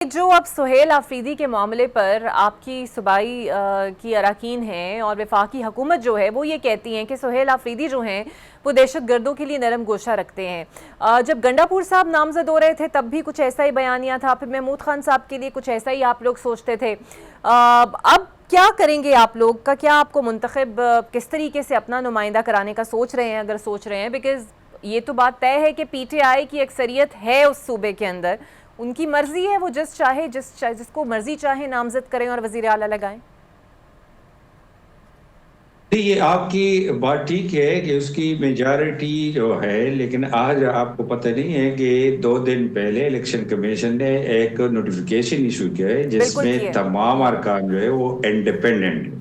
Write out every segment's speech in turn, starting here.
جو اب سہیل آفریدی کے معاملے پر آپ کی صوبائی کی اراکین ہیں اور وفاقی حکومت جو ہے وہ یہ کہتی ہیں کہ سہیل آفریدی جو ہیں وہ دہشت گردوں کے لیے نرم گوشہ رکھتے ہیں. جب گنڈا پور صاحب نامزد ہو رہے تھے تب بھی کچھ ایسا ہی بیانیہ تھا, پھر محمود خان صاحب کے لیے کچھ ایسا ہی آپ لوگ سوچتے تھے. اب کیا کریں گے آپ لوگ کا, کیا آپ کو منتخب کس طریقے سے اپنا نمائندہ کرانے کا سوچ رہے ہیں, اگر سوچ رہے ہیں؟ بیکاز یہ تو بات طے ہے کہ پی ٹی آئی کی اکثریت ہے اس صوبے کے اندر, ان کی مرضی ہے, وہ جس کو مرضی چاہے نامزد کریں اور وزیر اعلیٰ لگائیں. یہ آپ کی بات ٹھیک ہے کہ اس کی میجارٹی جو ہے, لیکن آج آپ کو پتہ نہیں ہے کہ 2 دن پہلے الیکشن کمیشن نے ایک نوٹیفیکیشن ایشو کیا ہے جس بالکل میں کیے. تمام ارکان جو ہے وہ انڈیپینڈنٹ ہے.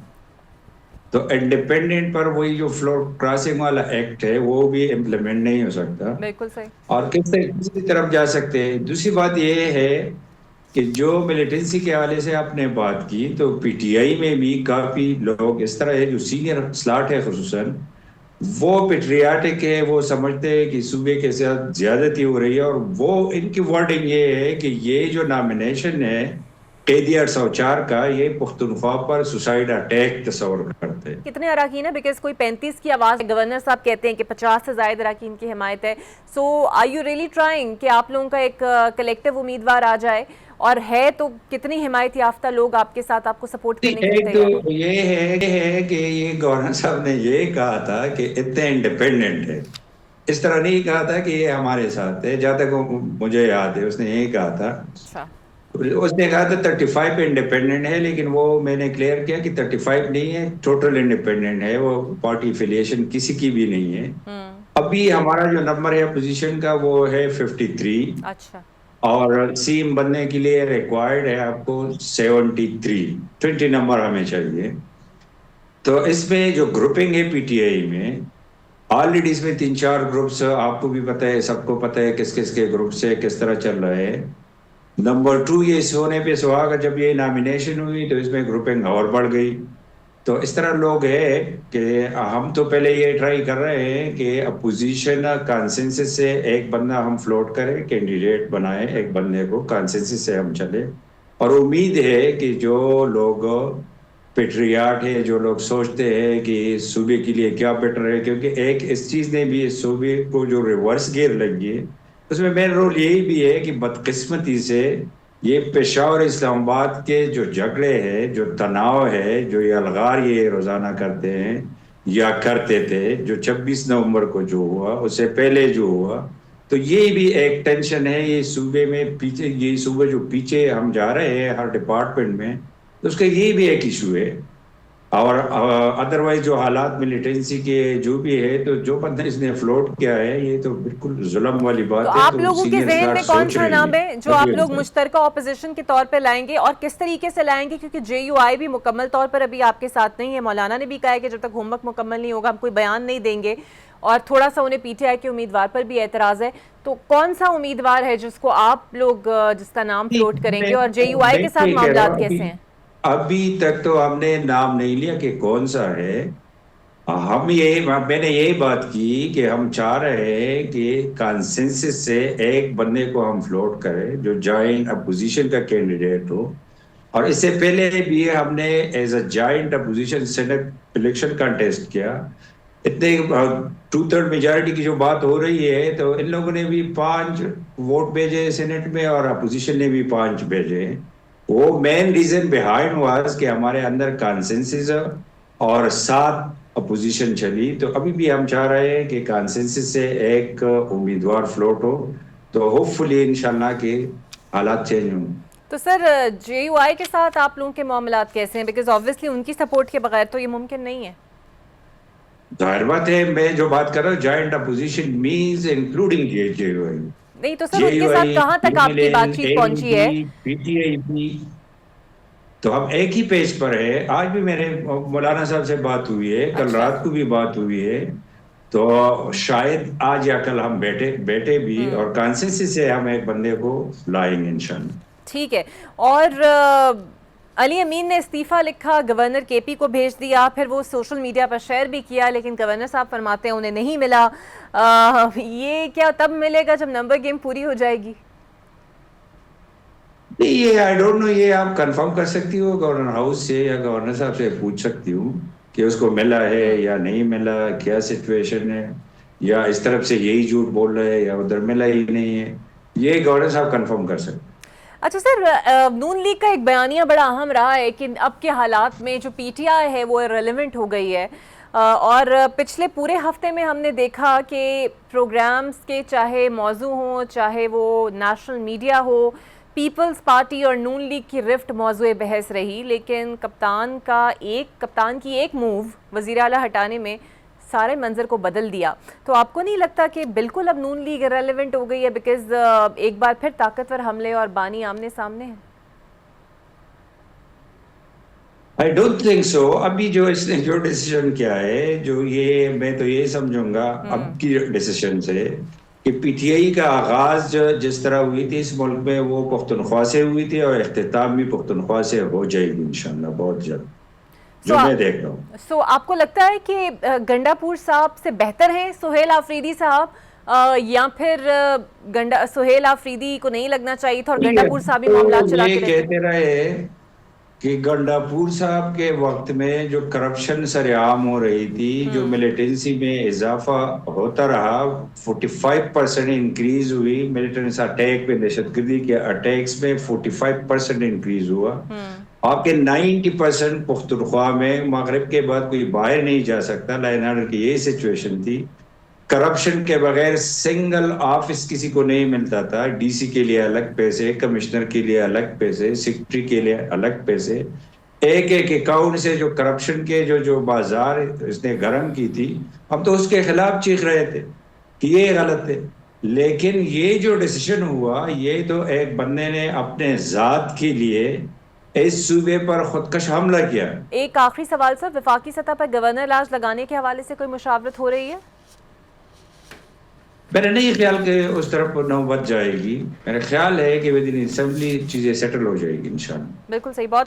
تو انڈیپینڈنٹ پر وہی جو فلور کراسنگ والا ایکٹ ہے وہ بھی امپلیمنٹ نہیں ہو سکتا, بالکل صحیح. اور کسی طرف جا سکتے ہیں. دوسری بات یہ ہے کہ جو ملیٹنسی کے حوالے سے آپ نے بات کی, تو پی ٹی آئی میں بھی کافی لوگ اس طرح ہے جو سینئر سلاٹ ہے خصوصاً وہ پیٹریاٹک ہے, وہ سمجھتے ہیں کہ صوبے کے ساتھ زیادتی ہو رہی ہے, اور وہ ان کی ورڈنگ یہ ہے کہ یہ جو نامینیشن ہے قیدی 804 کا, یہ پختونخوا پر سوسائڈ اٹیک تصور کرتے ہیں. کتنے اراکین ہیں؟ بیکاز کوئی 35 کی آواز, گورنر صاحب کہتے ہیں کہ 50 سے زائد اراکین کی حمایت ہے. سو آر یو ریئلی ٹرائنگ کہ آپ لوگوں کا ایک کلیکٹیو امیدوار آ جائے, اور ہے تو کتنی حمایت یافتہ لوگ آپ کے ساتھ آپ کو سپورٹ کرنے کے لیے ایک تیار ہیں؟ تو یہ ہے کہ یہ گورنر صاحب نے یہ کہا تھا کہ اتنے انڈیپینڈنٹ ہے, اس طرح نہیں کہا تھا کہ یہ ہمارے ساتھ ہے. جہاں تک مجھے یاد ہے اس نے یہی کہا تھا. اچھا. اس نے کہا تھا 35 پہ انڈیپینڈنٹ ہے, لیکن وہ میں نے کلیئر کیا کہ 35 نہیں ہے, ٹوٹل انڈیپینڈنٹ ہے, وہ پارٹی افیلیشن کسی کی بھی نہیں ہے. ابھی ہمارا جو نمبر ہے اپوزیشن کا وہ ہے 53, اچھا. اور سیم بننے کے لیے ریکوائرڈ ہے آپ کو 73, 20 نمبر ہمیں چاہیے. تو اس میں جو گروپنگ ہے پی ٹی آئی میں, آلریڈی اس میں 3-4 گروپس, آپ کو بھی پتہ ہے, سب کو پتہ ہے کس کس کے گروپ سے کس طرح چل رہے ہیں. نمبر 2, یہ سونے پہ سہاگا, جب یہ نامینیشن ہوئی تو اس میں گروپنگ اور بڑھ گئی. تو اس طرح لوگ ہے کہ ہم تو پہلے یہ ٹرائی کر رہے ہیں کہ اپوزیشن کانسنسس سے ایک بندہ ہم فلوٹ کریں, کینڈیڈیٹ بنائیں ایک بندے کو, کانسنسس سے ہم چلے. اور امید ہے کہ جو لوگ پیٹریاٹ ہے, جو لوگ سوچتے ہیں کہ صوبے کے لیے کیا بیٹر ہے, کیونکہ ایک اس چیز نے بھی اس صوبے کو جو ریورس گیئر لگی ہے, اس میں مین رول یہی بھی ہے کہ بدقسمتی سے یہ پشاور اسلام آباد کے جو جھگڑے ہیں, جو تناؤ ہے, جو یہ الغار یہ روزانہ کرتے ہیں یا کرتے تھے, جو 26 نومبر کو جو ہوا, اس سے پہلے جو ہوا, تو یہ بھی ایک ٹینشن ہے. یہ صوبے میں پیچھے, یہ صوبے جو پیچھے ہم جا رہے ہیں ہر ڈپارٹمنٹ میں, تو اس کا یہ بھی ایک ایشو ہے. اور ادروائز جو حالات ملیٹنسی کے جو بھی ہے, تو جو بندہ اس نے فلوٹ کیا ہے, یہ تو بالکل ظلم والی تو بات ہے. آپ تو لوگوں کے سینئر ذہن سلاٹ میں کون سوچ سا رہی نام ہیں ہے جو آپ لوگ مشترکہ اپوزیشن کے طور پہ لائیں گے, اور کس طریقے سے لائیں گے؟ کیونکہ جے یو آئی بھی مکمل طور پر ابھی آپ کے ساتھ نہیں ہے. مولانا نے بھی کہا ہے کہ جب تک ہوم ورک مکمل نہیں ہوگا ہم کوئی بیان نہیں دیں گے, اور تھوڑا سا انہیں پی ٹی آئی کے امیدوار پر بھی اعتراض ہے. تو کون سا امیدوار ہے جس کو آپ لوگ, جس کا نام فلوٹ کریں گے, اور جے یو آئی میں کے ساتھ یہ کہہ رہا معاملات ہوں کیسے ہیں؟ ابھی تک تو ہم نے نام نہیں لیا کہ کون سا ہے. میں نے یہی بات کی کہ ہم چاہ رہے ہیں کہ کانسنسس سے ایک بندے کو ہم فلوٹ کریں جو جوائنٹ اپوزیشن کا کینڈیڈیٹ ہو. اور اس سے پہلے بھی ہم نے as a joint opposition Saint election contest کیا. اتنے 2/3 میجارٹی کی جو بات ہو رہی ہے, تو ان لوگوں نے بھی 5 ووٹ بھیجے سینٹ میں, اور اپوزیشن نے بھی 5 بھیجے. وہ مین ریزن بیہائنڈ واز کہ ہمارے اندر کانسنسس اور 7 اپوزیشن چلی. تو ابھی بھی ہم چاہ رہے ہیں کہ کانسنسس سے ایک امیدوار فلوٹ ہو, تو ہوپ فلی انشاءاللہ کہ حالات چینج ہوں. تو سر, جے یو آئی کے ساتھ آپ لوگوں کے معاملات کیسے ہیں؟ بیکاز آبویسلی ان کی سپورٹ کے بغیر تو یہ ممکن نہیں ہے. ظاہر بات ہے, میں جو بات کر رہا ہوں joint opposition means including J U I, نہیں تو سر جے ان کے یو ساتھ آئی, کہاں تک آپ کی بات چیت اے ڈی پہنچی پی, ہے؟ پی ٹی آئی بھی, تو ہم ایک ہی پیج پر ہے. آج بھی میرے مولانا صاحب سے بات ہوئی ہے, کل اچھا. رات کو بھی بات ہوئی ہے. تو شاید آج یا کل ہم بیٹے بھی, اور کانسنسس سے ہم ایک بندے کو لائیں گے انشاءاللہ. ٹھیک ہے. اور علی امین نے استعفیٰ لکھا, گورنر کے پی کو بھیج دیا, پھر وہ سوشل میڈیا پر شیئر بھی کیا, لیکن گورنر صاحب فرماتے ہیں انہیں نہیں ملا. یہ کیا تب ملے گا جب نمبر گیم پوری ہو جائے گی؟ نہیں یہ آئی ڈونٹ نو، یہ آپ کنفرم کر سکتی ہو گورنر ہاؤس سے یا گورنر صاحب سے پوچھ سکتی ہوں کہ اس کو ملا ہے یا نہیں ملا، کیا سچویشن ہے، یا اس طرف سے یہی جھوٹ بول رہے ہیں یا ادھر ملا ہی نہیں ہے، یہ گورنر صاحب کنفرم کر سکتے ہیں۔ اچھا سر، نون لیگ کا ایک بیانیہ بڑا اہم رہا ہے کہ اب کے حالات میں جو پی ٹی آئی ہے وہ ریلیونٹ ہو گئی ہے، اور پچھلے پورے ہفتے میں ہم نے دیکھا کہ پروگرامز کے چاہے موضوع ہوں، چاہے وہ نیشنل میڈیا ہو، پیپلز پارٹی اور نون لیگ کی رفٹ موضوع بحث رہی، لیکن کپتان کی ایک موو وزیر اعلیٰ ہٹانے میں سارے منظر کو بدل دیا۔ تو آپ کو نہیں لگتا کہ بالکل اب نون لیگ ریلیونٹ ہو گئی ہے، بیکاز ایک بار پھر طاقتور حملے اور بانی آمنے سامنے ہیں؟ I don't think so. ابھی جو اس نے جو ڈیسیژن کیا ہے، جو یہ میں تو یہ سمجھوں گا اب کی ڈیسیژن سے کہ پی ٹی آئی کا آغاز جس طرح ہوئی تھی اس ملک میں وہ پختونخوا سے ہوئی تھی، اور اختتام بھی پختونخوا سے ہو جائے گی انشاءاللہ بہت جلد، جو میں دیکھ رہا ہوں۔ سو آپ کو لگتا ہے کہ گنڈا پور صاحب سے بہتر ہیں سہیل آفریدی صاحب، یا پھر سہیل آفریدی کو نہیں لگنا چاہیے تھا اور گنڈا پور صاحب ہی معاملات چلاتے یہ رہتے؟ کہتے رہے کہ گنڈا پور صاحب کے وقت میں جو کرپشن سر عام ہو رہی تھی، جو ملیٹنسی میں اضافہ ہوتا رہا، 45% انکریز ہوئی ملیٹنس اٹیک میں، دہشت گردی کے اٹیکس میں 45% انکریز ہوا۔ آپ کے 90% پختونخوا میں، مغرب کے بعد کوئی باہر نہیں جا سکتا، لائن آرڈر کی یہی سچویشن تھی۔ کرپشن کے بغیر سنگل آفس کسی کو نہیں ملتا تھا، ڈی سی کے لیے الگ پیسے، کمشنر کے لیے الگ پیسے، سیکرٹری کے لیے الگ پیسے، ایک ایک اکاؤنٹ سے جو کرپشن کے جو بازار اس نے گرم کی تھی، ہم تو اس کے خلاف چیخ رہے تھے کہ یہ غلط ہے۔ لیکن یہ جو ڈیسیشن ہوا، یہ تو ایک بندے نے اپنے ذات کے لیے اس صوبے پر خودکش حملہ کیا۔ ایک آخری سوال سر، وفاقی سطح پر گورنر لاج لگانے کے حوالے سے کوئی مشاورت ہو رہی ہے؟ میرا نہیں خیال کہ اس طرف نوبت جائے گی، میرا خیال ہے کہ ود ان اسمبلی چیزیں سیٹل ہو جائے گی انشاءاللہ۔ بالکل صحیح، بہت شکریہ۔